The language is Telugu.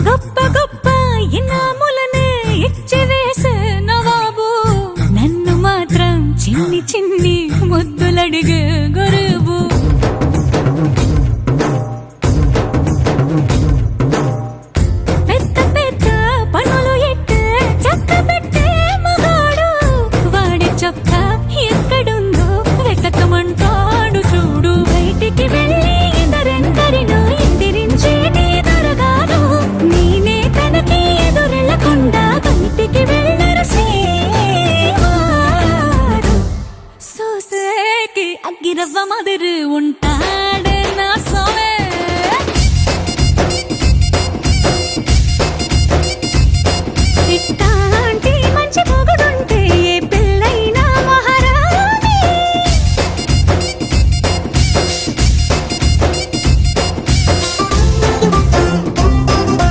గొప్ప గొప్ప ఇనాములనే ఇచ్చి వేసే నవాబు నన్ను మాత్రం చిన్ని చిన్ని ముద్దులడిగే